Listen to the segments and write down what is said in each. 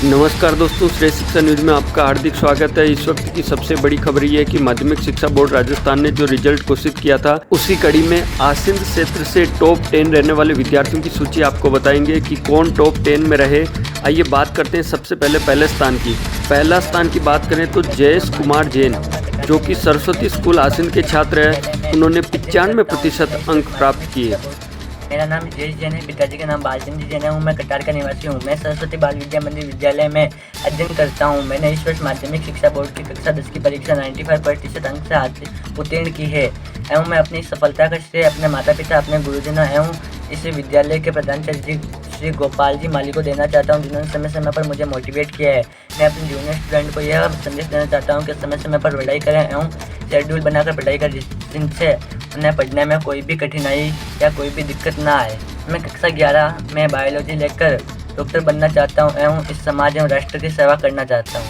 नमस्कार दोस्तों, श्रेष्ठ शिक्षा न्यूज़ में आपका हार्दिक स्वागत है। इस वक्त की सबसे बड़ी खबर ये है कि माध्यमिक शिक्षा बोर्ड राजस्थान ने जो रिजल्ट घोषित किया था, उसी कड़ी में आसिंद क्षेत्र से टॉप 10 रहने वाले विद्यार्थियों की सूची आपको बताएंगे कि कौन टॉप 10 में रहे। आइए बात करते हैं सबसे पहले स्थान की। पहला स्थान की बात करें तो जयेश कुमार जैन, जो कि सरस्वती स्कूल आसिंद के छात्र हैं। उन्होंने 95% अंक प्राप्त किए। मेरा नाम जयेश जैन है। पिताजी का नाम बालचंद जैन है। मैं कटार का निवासी हूँ। मैं सरस्वती बाल विद्या मंदिर विद्यालय में अध्ययन करता हूँ। मैंने इस वर्ष माध्यमिक शिक्षा बोर्ड की कक्षा 10 की परीक्षा 95% अंक से हासिल उत्तीर्ण की है एवं मैं अपनी सफलता का श्रेय अपने माता पिता, अपने गुरुजनों एवं इस विद्यालय के प्रधानाचार्य श्री गोपाल जी माली को देना चाहता हूँ, जिन्होंने समय समय पर मुझे मोटिवेट किया है। मैं अपने जूनियर स्टूडेंट को यह संदेश देना चाहता हूँ कि समय समय पर पढ़ाई करें एवं शेड्यूल बनाकर पढ़ाई करें, जिनसे उन्हें पढ़ने में कोई भी कठिनाई या कोई भी दिक्कत ना आए। मैं कक्षा 11 में बायोलॉजी लेकर डॉक्टर बनना चाहता हूँ एवं इस समाज एवं राष्ट्र की सेवा करना चाहता हूँ,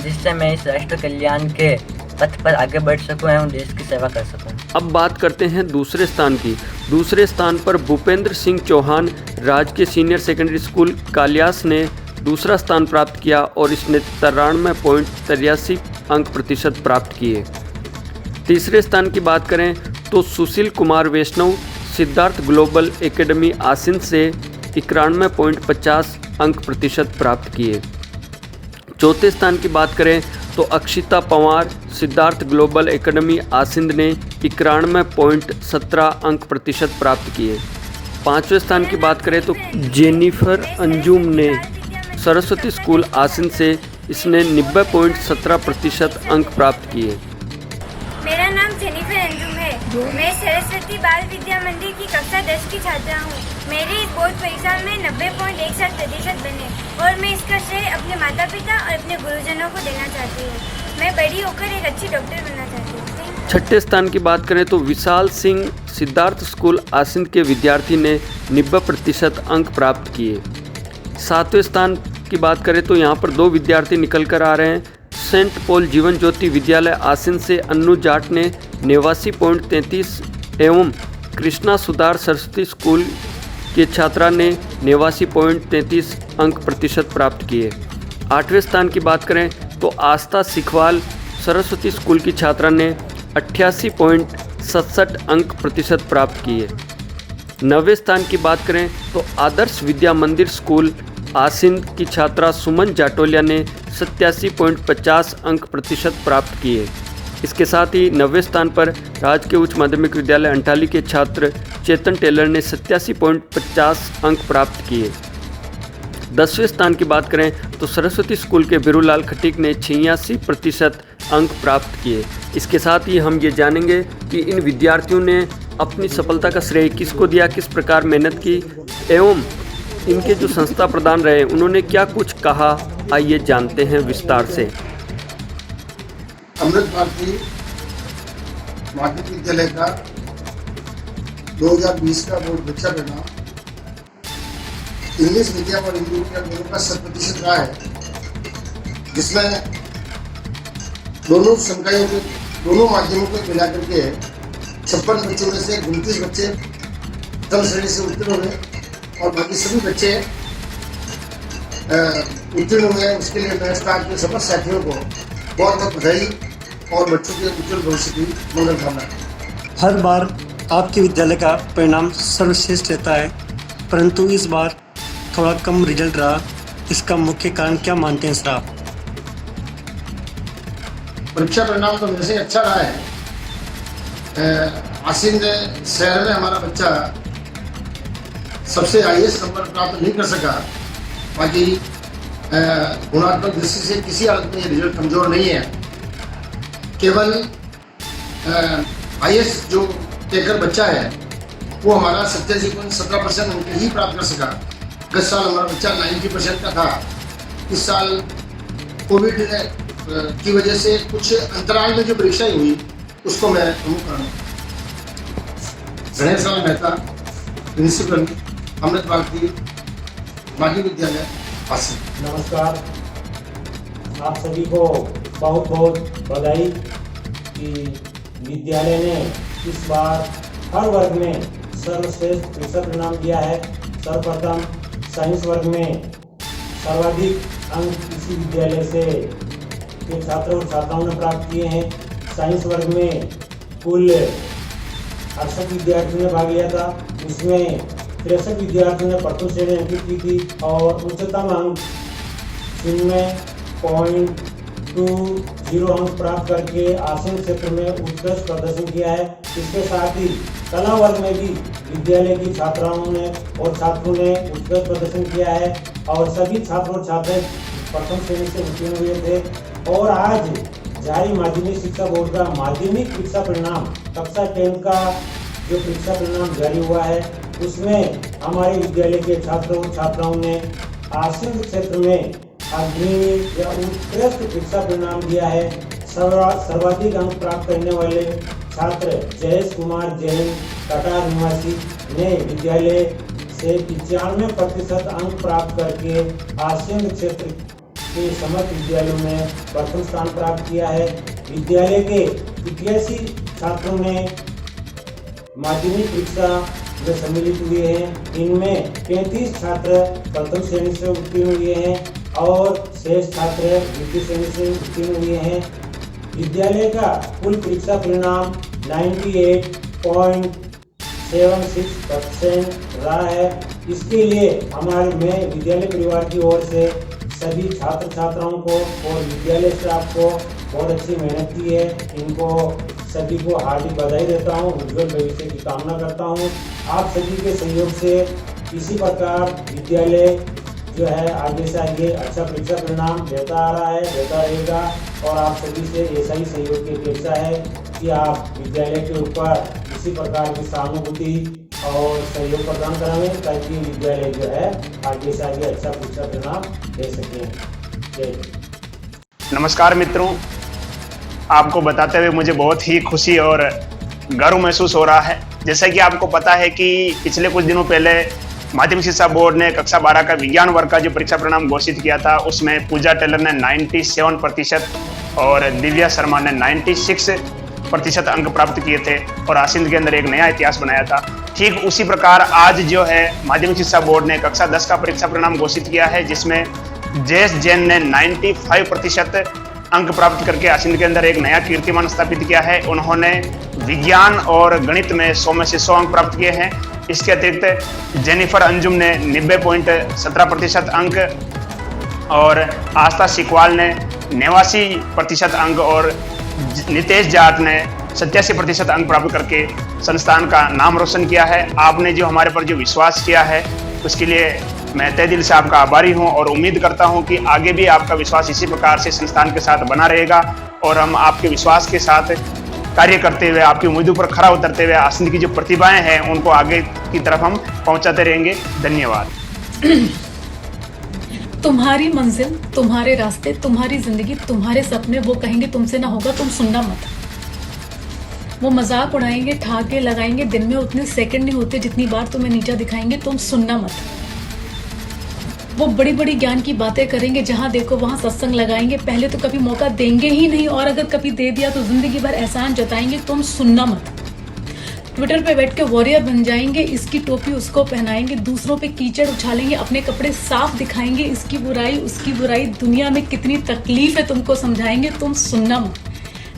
जिससे मैं इस राष्ट्र कल्याण के पथ पर आगे बढ़ सकूं एवं देश की सेवा कर सकूं। अब बात करते हैं दूसरे स्थान की। दूसरे स्थान पर भूपेंद्र सिंह चौहान राजकीय सीनियर सेकेंडरी स्कूल कालियास ने दूसरा स्थान प्राप्त किया और इसने 93.83 अंक प्रतिशत प्राप्त किए। तीसरे स्थान की बात करें तो सुशील कुमार वैष्णव सिद्धार्थ ग्लोबल एकेडमी आसिंद से 91.50 अंक प्रतिशत प्राप्त किए। चौथे स्थान की बात करें तो अक्षिता पवार सिद्धार्थ ग्लोबल एकेडमी आसिंद ने 91.17 अंक प्रतिशत प्राप्त किए। पाँचवें स्थान की बात करें तो जेनिफर अंजुम ने सरस्वती स्कूल आसिंद से इसने 90.17% अंक प्राप्त किए। मेरा नाम जेनिफर अंजुम है। मैं सरस्वती बाल विद्या मंदिर की कक्षा 10 की छात्रा हूँ। मेरी इस बोर्ड परीक्षा में 90.17% बने और मैं इसका श्रेय अपने माता पिता और अपने गुरुजनों को देना चाहती हूँ। मैं बड़ी होकर एक अच्छी डॉक्टर बनना चाहती हूँ। छठे स्थान की बात करें तो विशाल सिंह सिद्धार्थ स्कूल आसिंद के विद्यार्थी ने 90% अंक प्राप्त किए। सातवें स्थान की बात करें तो यहाँ पर दो विद्यार्थी निकल कर आ रहे हैं। सेंट पॉल जीवन ज्योति विद्यालय आसिंद से अन्नू जाट ने 89.33 एवं कृष्णा सुधार सरस्वती स्कूल के छात्रा ने 89.33 अंक प्रतिशत प्राप्त किए। आठवें स्थान की बात करें तो आस्था सिखवाल सरस्वती स्कूल की छात्रा ने 88.67 अंक प्रतिशत प्राप्त किए। नवें स्थान की बात करें तो आदर्श विद्या मंदिर स्कूल आसिंद की छात्रा सुमन जाटोलिया ने 87.50 अंक प्रतिशत प्राप्त किए। इसके साथ ही 90वें स्थान पर राजकीय उच्च माध्यमिक विद्यालय अंटाली के छात्र चेतन टेलर ने 87.50 अंक प्राप्त किए। 10वें स्थान की बात करें तो सरस्वती स्कूल के बिरूलाल खटीक ने 86% अंक प्राप्त किए। इसके साथ ही हम ये जानेंगे कि इन विद्यार्थियों ने अपनी सफलता का श्रेय किसको दिया, किस प्रकार मेहनत की एवं इनके जो संस्था प्रधान रहे उन्होंने क्या कुछ कहा। आइए जानते हैं विस्तार से। अमृत भारती माध्यमिक विद्यालय का 2020 का बोर्ड परीक्षा परिणाम इंग्लिश मीडियम और हिंदी मीडियम दोनों का 100% रहा है, जिसमें दोनों संकायों के दोनों माध्यमों को मिला करके 56 बच्चों में से 29 बच्चे प्रथम श्रेणी से उत्तीर्ण हुए और बाकी सभी बच्चे उत्तीर्ण हुए। उसके लिए मैं स्टाफ के समस्त साथियों को बहुत बहुत बधाई और बच्चों के उज्जवल भविष्य की मंगल कामना। हर बार आपके विद्यालय का परिणाम सर्वश्रेष्ठ रहता है, परंतु इस बार थोड़ा कम रिजल्ट रहा। इसका मुख्य कारण क्या मानते हैं सर आप? परीक्षा परिणाम तो वैसे अच्छा रहा है। आसिंद शहर में हमारा बच्चा सबसे हाईएस्ट नंबर प्राप्त नहीं कर सका, बाकी गुणात्मक दृष्टि से किसी हालत में ये रिजल्ट कमजोर नहीं है। केवल हाईएस्ट जो टेकर बच्चा है वो हमारा 87.17% अंक ही प्राप्त कर सका। गत साल हमारा बच्चा 90% का था। इस साल कोविड की वजह से कुछ अंतराल में जो परीक्षाएं हुई उसको मैं प्रमुख कारण गणेश लाल मेहता, प्रिंसिपल, अमृत भारती माध्यमिक विद्यालय आसिंद। नमस्कार, आप सभी को बहुत बहुत बधाई कि विद्यालय ने इस बार हर वर्ग में सर्वश्रेष्ठ परिणाम दिया है। सर्वप्रथम साइंस वर्ग में सर्वाधिक अंक इसी विद्यालय से के छात्रों और छात्राओं ने प्राप्त किए हैं। साइंस वर्ग में कुल 68 विद्यार्थियों ने भाग लिया था, उसमें 63 विद्यार्थियों ने प्रथम श्रेणी अंकित की थी और उच्चतम अंक 0.20 अंक प्राप्त करके आसन क्षेत्र में उत्कृष्ट प्रदर्शन किया है। इसके साथ ही कला वर्ग में भी विद्यालय की छात्राओं ने और छात्रों ने उत्कृष्ट प्रदर्शन किया है और सभी छात्र और छात्राएं प्रथम श्रेणी से उत्तीर्ण हुए थे। और आज जारी माध्यमिक शिक्षा बोर्ड का माध्यमिक परीक्षा परिणाम कक्षा 10 का जो परीक्षा परिणाम जारी हुआ है, उसमें हमारे विद्यालय के छात्रों और छात्राओं ने आसन क्षेत्र में अग्रणी या उत्कृष्ट परीक्षा परिणाम दिया है। सर्वाधिक अंक प्राप्त करने वाले छात्र जयेश कुमार जैन कटार निवासी ने विद्यालय से 95% अंक प्राप्त करके आसियान क्षेत्र के समस्त विद्यालयों में प्रथम स्थान प्राप्त किया है। विद्यालय के 81 छात्रों ने माध्यमिक परीक्षा में सम्मिलित हुए हैं। इनमें 35 छात्र प्रथम श्रेणी से उत्तीर्ण हुए हैं और शेष छात्र द्वितीय श्रेणी से उत्तीर्ण हुए हैं। विद्यालय का कुल परीक्षा परिणाम 98.76% रहा है। इसके लिए मैं विद्यालय परिवार की ओर से सभी छात्र छात्राओं को और विद्यालय स्टाफ को बहुत अच्छी मेहनत की है, इनको सभी को हार्दिक बधाई देता हूँ, उज्जवल भविष्य की कामना करता हूँ। आप सभी के सहयोग से इसी प्रकार विद्यालय जो है आगे से आगे अच्छा परीक्षा परिणाम देता आ रहा है, देता रहेगा और आप सभी से ऐसा ही सहयोग की अपेक्षा है कि आप विद्यालय के ऊपर इसी प्रकार की सहानुभूति और सहयोग प्रदान कराएं ताकि विद्यालय जो है आगे से आगे अच्छा परीक्षा परिणाम दे सकें। नमस्कार मित्रों, आपको बताते हुए मुझे बहुत ही खुशी और गर्व महसूस हो रहा है। जैसा कि आपको पता है कि पिछले कुछ दिनों पहले माध्यमिक शिक्षा बोर्ड ने कक्षा 12 का विज्ञान वर्ग का जो परीक्षा परिणाम घोषित किया था, उसमें पूजा टेलर ने 97% और दिव्या शर्मा ने 96% अंक प्राप्त किए थे और आसिंद के अंदर एक नया इतिहास बनाया था। ठीक उसी प्रकार आज जो है माध्यमिक शिक्षा बोर्ड ने कक्षा 10 का परीक्षा परिणाम घोषित किया है, जिसमें जयेश जैन ने 95% अंक प्राप्त करके आसिंद के अंदर एक नया कीर्तिमान स्थापित किया है। उन्होंने विज्ञान और गणित में 100 में से 100 अंक प्राप्त किए हैं। इसके अतिरिक्त जेनिफर अंजुम ने 90.17% अंक और आस्था सिकवाल ने 89% अंक और नितेश जाट ने 87% अंक प्राप्त करके संस्थान का नाम रोशन किया है। आपने जो हमारे पर जो विश्वास किया है उसके लिए मैं तहे दिल से आपका आभारी हूं और उम्मीद करता हूं कि आगे भी आपका विश्वास इसी प्रकार से संस्थान के साथ बना रहेगा और हम आपके विश्वास के साथ कार्य करते हुए, आपकी उम्मीदों पर खरा उतरते हुए आसिंद की जो प्रतिभाएं हैं उनको आगे की तरफ हम पहुंचाते रहेंगे। धन्यवाद। तुम्हारी मंजिल, तुम्हारे रास्ते, तुम्हारी जिंदगी, तुम्हारे सपने, वो कहेंगे तुमसे ना होगा, तुम सुनना मत। वो मजाक उड़ाएंगे, ठाके लगाएंगे, दिन में उतने सेकंड नहीं होते जितनी बार तुम्हें नीचा दिखाएंगे, तुम सुनना मत। वो बड़ी बड़ी ज्ञान की बातें करेंगे, जहां देखो वहां सत्संग लगाएंगे, पहले तो कभी मौका देंगे ही नहीं और अगर कभी दे दिया तो जिंदगी भर एहसान जताएंगे, तुम सुनना मत। ट्विटर पे बैठ के वॉरियर बन जाएंगे, इसकी टोपी उसको पहनाएंगे, दूसरों पे कीचड़ उछालेंगे, अपने कपड़े साफ दिखाएंगे, इसकी बुराई उसकी बुराई, दुनिया में कितनी तकलीफ है तुमको समझाएंगे, तुम सुनना मत।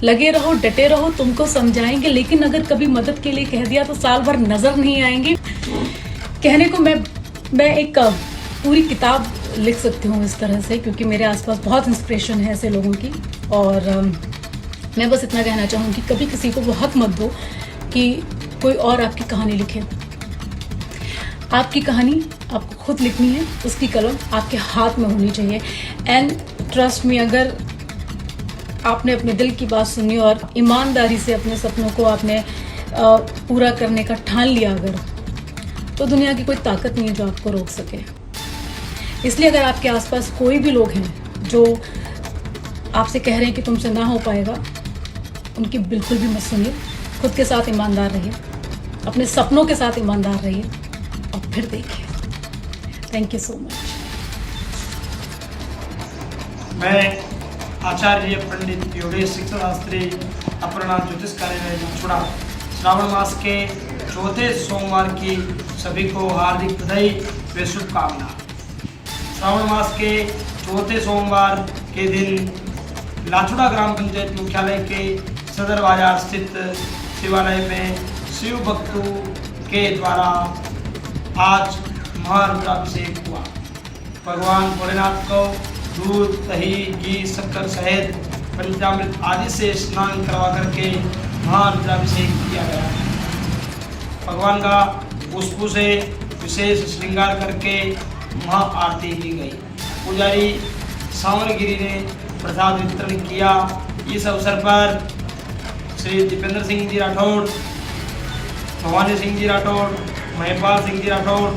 लगे रहो, डटे रहो, तुमको समझाएंगे, लेकिन अगर कभी मदद के लिए कह दिया तो साल भर नजर नहीं आएंगे। कहने को मैं एक पूरी किताब लिख सकती हूँ इस तरह से, क्योंकि मेरे आसपास बहुत इंस्पिरेशन है ऐसे लोगों की। और मैं बस इतना कहना चाहूँगी, कभी किसी को वो हक मत दो कि कोई और आपकी कहानी लिखे। आपकी कहानी आपको खुद लिखनी है, उसकी कलम आपके हाथ में होनी चाहिए। एंड ट्रस्ट मी, अगर आपने अपने दिल की बात सुनी और ईमानदारी से अपने सपनों को आपने पूरा करने का ठान लिया अगर, तो दुनिया की कोई ताकत नहीं है जो आपको रोक सके। इसलिए अगर आपके आसपास कोई भी लोग हैं जो आपसे कह रहे हैं कि तुमसे ना हो पाएगा, उनकी बिल्कुल भी मत सुनिए। खुद के साथ ईमानदार रहिए, अपने सपनों के साथ ईमानदार रहिए और फिर देखिए। Thank you so much. मैं आचार्य पंडित योगेश शिक्षा शास्त्री अपर्णा ज्योतिष कार्यालय जुड़ा श्रावण मास के चौथे सोमवार की सभी को हार्दिक बधाई व शुभकामना। श्रावण मास के चौथे सोमवार के दिन लाचुड़ा ग्राम पंचायत मुख्यालय के सदर बाजार स्थित शिवालय में शिव भक्तों के द्वारा आज महारुद्राभिषेक हुआ। भगवान भोलेनाथ को दूध, दही, घी, शक्कर, शहद, पंचामृत आदि से स्नान करवा करके महारुद्राभिषेक किया गया। भगवान का पुष्पों से विशेष श्रृंगार करके महाआरती की गई। पुजारी सावरगिरी ने प्रसाद वितरण किया। इस अवसर पर श्री दीपेंद्र सिंह जी राठौड़, भवानी सिंह जी राठौड़, महिपाल सिंह जी राठौड़,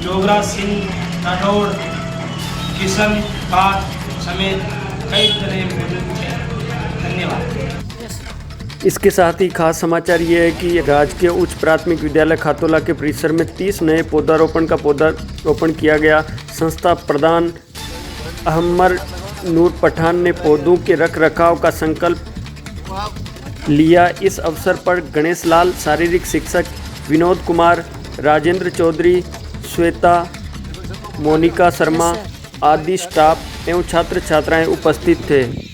जोगराज सिंह राठौड़, किशन बाग समेत कई जने मौजूद थे। धन्यवाद। इसके साथ ही खास समाचार ये है कि राजकीय उच्च प्राथमिक विद्यालय खातोला के परिसर में 30 नए पौधारोपण का पौधारोपण किया गया। संस्था प्रधान अहमर नूर पठान ने पौधों के रख रखाव का संकल्प लिया। इस अवसर पर गणेश लाल, शारीरिक शिक्षक विनोद कुमार, राजेंद्र चौधरी, श्वेता, मोनिका शर्मा आदि स्टाफ एवं छात्र छात्राएं उपस्थित थे।